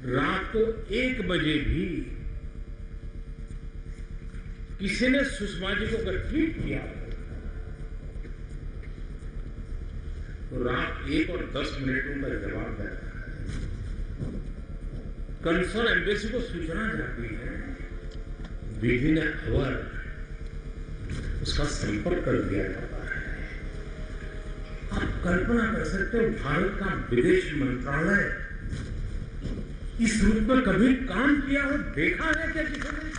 रात को 1 बजे भी किसी ने सुषमा जी को अगर ट्वीट किया तो रात 1:10 उनका जवाब देता है। कंसर्न एम्बेसी को सूचना जाती है, विधि ने अवर उसका संपर्क कर दिया जाता है। आप कल्पना कर सकते हो, भारत का विदेश मंत्रालय इस रूप में कभी काम किया हो, देखा है क्या किसी ने?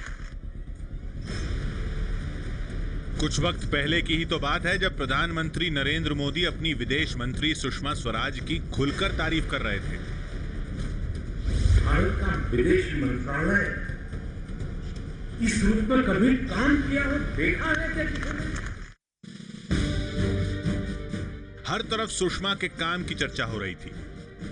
कुछ वक्त पहले की ही तो बात है जब प्रधानमंत्री नरेंद्र मोदी अपनी विदेश मंत्री सुषमा स्वराज की खुलकर तारीफ कर रहे थे। भारत का विदेश मंत्रालय इस रूप में कभी काम किया हो, देखा है क्या किसी ने? हर तरफ सुषमा के काम की चर्चा हो रही थी।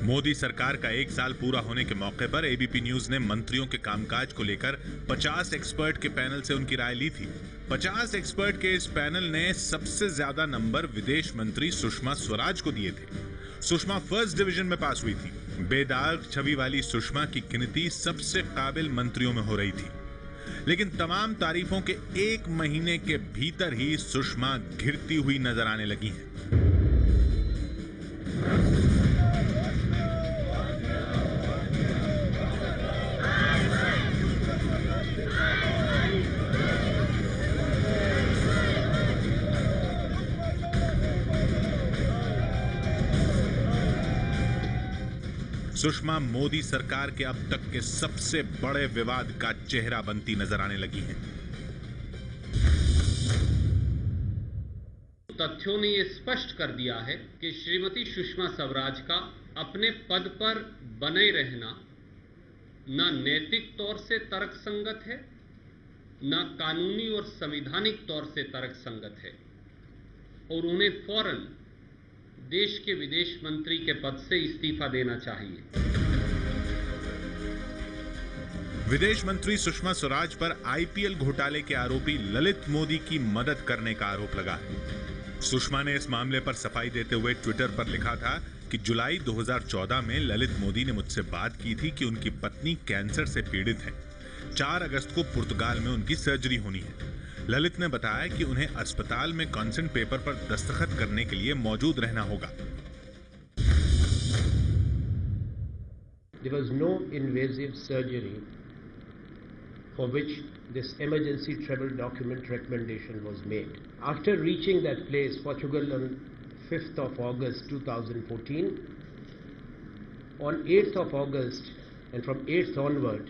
मोदी सरकार का 1 साल पूरा होने के मौके पर एबीपी न्यूज ने मंत्रियों के कामकाज को लेकर 50 एक्सपर्ट के पैनल से उनकी राय ली थी। 50 एक्सपर्ट के इस पैनल ने सबसे ज्यादा नंबर विदेश मंत्री सुषमा स्वराज को दिए थे। सुषमा फर्स्ट डिवीजन में पास हुई थी। बेदाग छवि वाली सुषमा की गिनती सबसे काबिल मंत्रियों में हो रही थी। लेकिन तमाम तारीफों के 1 महीने के भीतर ही सुषमा घिरती हुई नजर आने लगी हैं। सुषमा मोदी सरकार के अब तक के सबसे बड़े विवाद का चेहरा बनती नजर आने लगी हैं। तथ्यों ने यह स्पष्ट कर दिया है कि श्रीमती सुषमा स्वराज का अपने पद पर बने रहना न नैतिक तौर से तर्कसंगत है, न कानूनी और संवैधानिक तौर से तर्कसंगत है और उन्हें फौरन देश के विदेश मंत्री के पद से इस्तीफा देना चाहिए। विदेश मंत्री सुषमा स्वराज पर आईपीएल घोटाले के आरोपी ललित मोदी की मदद करने का आरोप लगा है। सुषमा ने इस मामले पर सफाई देते हुए ट्विटर पर लिखा था कि जुलाई 2014 में ललित मोदी ने मुझसे बात की थी कि उनकी पत्नी कैंसर से पीड़ित है। 4 अगस्त को पुर्तगाल में उनकी सर्जरी होनी है। ललित ने बताया कि उन्हें अस्पताल में कंसेंट पेपर पर दस्तखत करने के लिए मौजूद रहना होगा। There was no invasive surgery for which this emergency travel document recommendation was made. After reaching that place, Portugal, on 5th of August 2014, on 8th of August and from 8th onward,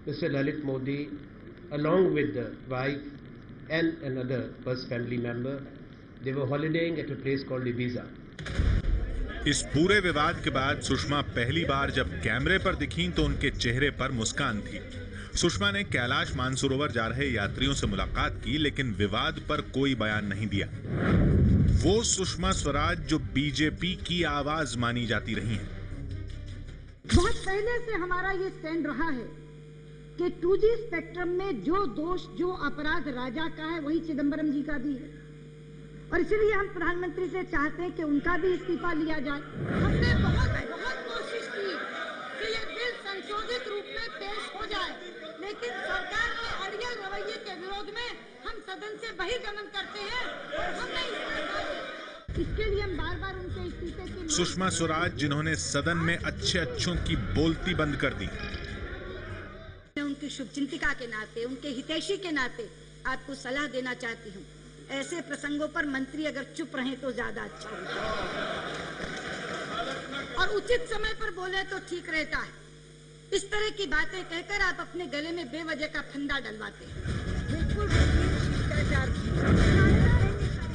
Mr. Lalit Modi, along with the wife and another first family member, they were holidaying at a place called Ibiza. इस पूरे विवाद के बाद सुषमा पहली बार जब कैमरे पर दिखीं तो उनके चेहरे पर मुस्कान थी। सुषमा ने कैलाश मानसरोवर जा रहे यात्रियों से मुलाकात की, लेकिन विवाद पर कोई बयान नहीं दिया। वो सुषमा स्वराज जो बीजेपी की आवाज मानी जाती रही हैं। बहुत पहले से हमारा ये स्टैंड रहा है कि 2G स्पेक्ट्रम में जो दोष, जो अपराध राजा का है, वही चिदंबरम जी का भी है और इसलिए हम प्रधानमंत्री से चाहते हैं कि उनका भी इस्तीफा लिया जाए। हमने बहुत कोशिश की कि ये बिल संशोधित रूप में पेश हो जाए, लेकिन सरकार के अड़ियल रवैये के विरोध में हम सदन से बहिर्गमन करते हैं और हमने इसके लिए हम बार-बार उनके इस्तीफे की। सुषमा स्वराज जिन्होंने सदन में अच्छों की बोलती बंद कर दी। उनकी शुभचिंतिका के नाते, उनके हितैषी के नाते आपको सलाह देना चाहती हूँ, ऐसे प्रसंगों पर मंत्री अगर चुप रहें तो ज्यादा अच्छा होता है और उचित समय पर बोले तो ठीक रहता है। इस तरह की बातें कहकर आप अपने गले में बेवजह का फंदा डलवाते हैं। बिल्कुल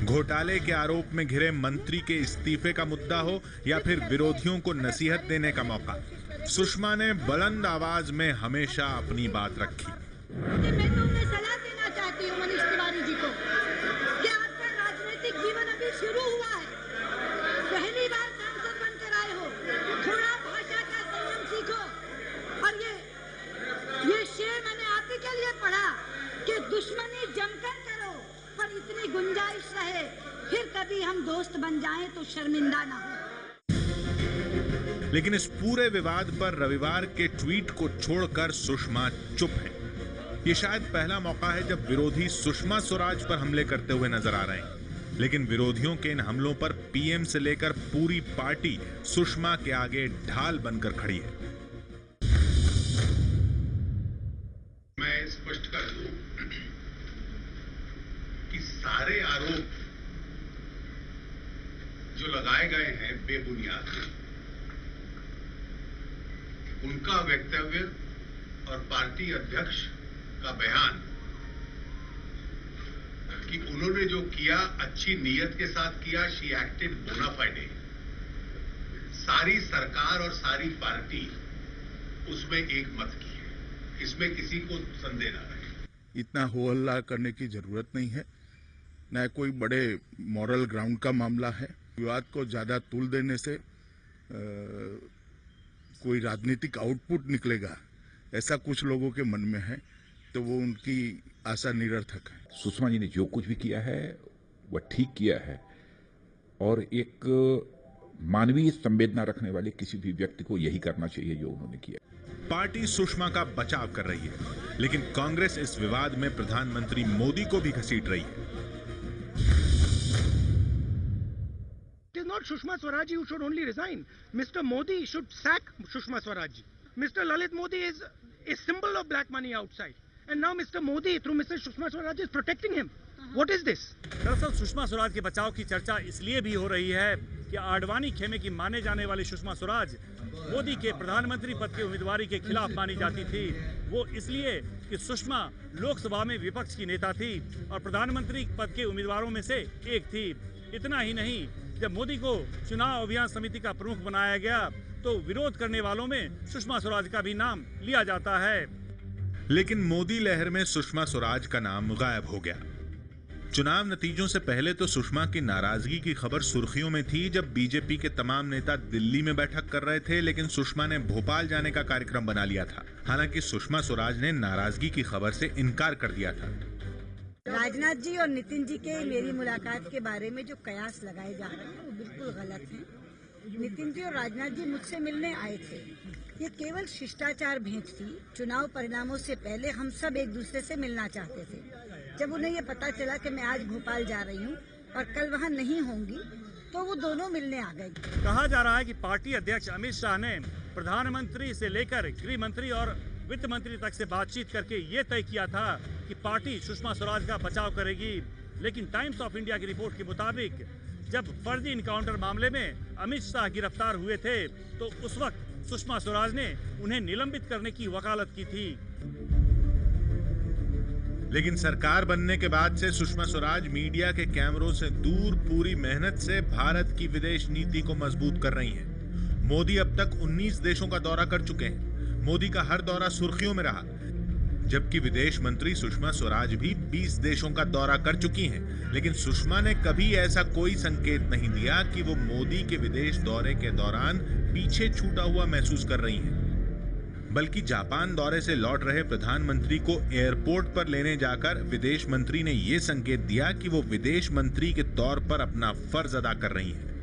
घोटाले के आरोप में घिरे मंत्री के इस्तीफे का मुद्दा हो या फिर विरोधियों को नसीहत देने का मौका, सुषमा ने बुलंद आवाज में हमेशा अपनी बात रखी। मैं तो उन्हें सलाह देना चाहती हूँ मनीष तिवारी जी को कि आपका राजनीतिक जीवन अभी शुरू हुआ है, पहली बार सांसद बनकर आए हो, थोड़ा भाषा का संयम सीखो। और ये शेर मैंने आप ही के लिए पढ़ा कि दुश्मनी जमकर करो पर इतनी गुंजाइश रहे, फिर कभी हम दोस्त बन जाएं तो शर्मिंदा ना हो। लेकिन इस पूरे विवाद पर रविवार के ट्वीट को छोड़कर सुषमा चुप है। ये शायद पहला मौका है जब विरोधी सुषमा स्वराज पर हमले करते हुए नजर आ रहे हैं, लेकिन विरोधियों के इन हमलों पर पीएम से लेकर पूरी पार्टी सुषमा के आगे ढाल बनकर खड़ी है। मैं स्पष्ट कर दूं कि सारे आरोप जो लगाए गए हैं बेबुनियाद हैं। उनका वक्तव्य और पार्टी अध्यक्ष का बयान कि उन्होंने जो किया अच्छी नीयत के साथ किया, शी एक्टेड बोना फाइडे, सारी सरकार और सारी पार्टी उसमें एक मत की है, इसमें किसी को संदेह ना रहे। इतना हो हल्ला करने की जरूरत नहीं है, न कोई बड़े मॉरल ग्राउंड का मामला है। विवाद को ज्यादा तूल देने से कोई राजनीतिक आउटपुट निकलेगा ऐसा कुछ लोगों के मन में है, तो वो उनकी आशा निरर्थक है। सुषमा जी ने जो कुछ भी किया है वह ठीक किया है, और एक मानवीय संवेदना रखने वाले किसी भी व्यक्ति को यही करना चाहिए जो उन्होंने किया। पार्टी सुषमा का बचाव कर रही है, लेकिन कांग्रेस इस विवाद में प्रधानमंत्री मोदी को भी घसीट रही है। It is not Sushma Swaraj who should only resign. Mr. Modi should sack Sushma Swaraj. Mr. Lalit Modi is a symbol of black money outside. And now Mr. Modi, through Mr. Sushma Swaraj, is protecting him. What is this? दरअसल सुषमा स्वराज के बचाव की चर्चा इसलिए भी हो रही है कि आडवाणी खेमे की माने जाने वाली सुषमा स्वराज मोदी के प्रधानमंत्री पद की उम्मीदवारी के खिलाफ मानी जाती थी। वो इसलिए कि सुषमा लोकसभा में विपक्ष की नेता थी और प्रधानमंत्री पद के उम्मीदवारों में से एक थी। इतना ही नहीं, जब मोदी को चुनाव अभियान समिति का प्रमुख बनाया गया तो विरोध करने वालों में सुषमा स्वराज का भी नाम लिया जाता है। लेकिन मोदी लहर में सुषमा स्वराज का नाम गायब हो गया। चुनाव नतीजों से पहले तो सुषमा की नाराजगी की खबर सुर्खियों में थी जब बीजेपी के तमाम नेता दिल्ली में बैठक कर रहे थे, लेकिन सुषमा ने भोपाल जाने का कार्यक्रम बना लिया था। हालांकि सुषमा स्वराज ने नाराजगी की खबर से इनकार कर दिया था। राजनाथ जी और नितिन जी के मेरी मुलाकात के बारे में जो कयास लगाए जा रहे हैं वो बिल्कुल गलत हैं। नितिन जी और राजनाथ जी मुझसे मिलने आए थे, ये केवल शिष्टाचार भेंट थी। चुनाव परिणामों से पहले हम सब एक दूसरे से मिलना चाहते थे। जब उन्हें ये पता चला कि मैं आज भोपाल जा रही हूँ और कल वहाँ नहीं होंगी, तो वो दोनों मिलने आ गए। कहा जा रहा है कि पार्टी अध्यक्ष अमित शाह ने प्रधानमंत्री से लेकर गृह मंत्री और वित्त मंत्री तक से बातचीत करके ये तय किया था कि पार्टी सुषमा स्वराज का बचाव करेगी। लेकिन टाइम्स ऑफ इंडिया की रिपोर्ट के मुताबिक जब फर्जी इनकाउंटर मामले में अमित शाह गिरफ्तार हुए थे तो उस वक्त सुषमा स्वराज ने उन्हें निलंबित करने की वकालत की थी। लेकिन सरकार बनने के बाद से सुषमा स्वराज मीडिया के कैमरों से दूर पूरी मेहनत से भारत की विदेश नीति को मजबूत कर रही हैं। मोदी अब तक 19 देशों का दौरा कर चुके हैं। मोदी का हर दौरा सुर्खियों में रहा, जबकि विदेश मंत्री सुषमा स्वराज भी 20 देशों का दौरा कर चुकी हैं। लेकिन सुषमा ने कभी ऐसा कोई संकेत नहीं दिया कि वो मोदी के विदेश दौरे के दौरान पीछे छूटा हुआ महसूस कर रही हैं। बल्कि जापान दौरे से लौट रहे प्रधानमंत्री को एयरपोर्ट पर लेने जाकर विदेश मंत्री ने ये संकेत दिया कि वो विदेश मंत्री के तौर पर अपना फर्ज अदा कर रही हैं।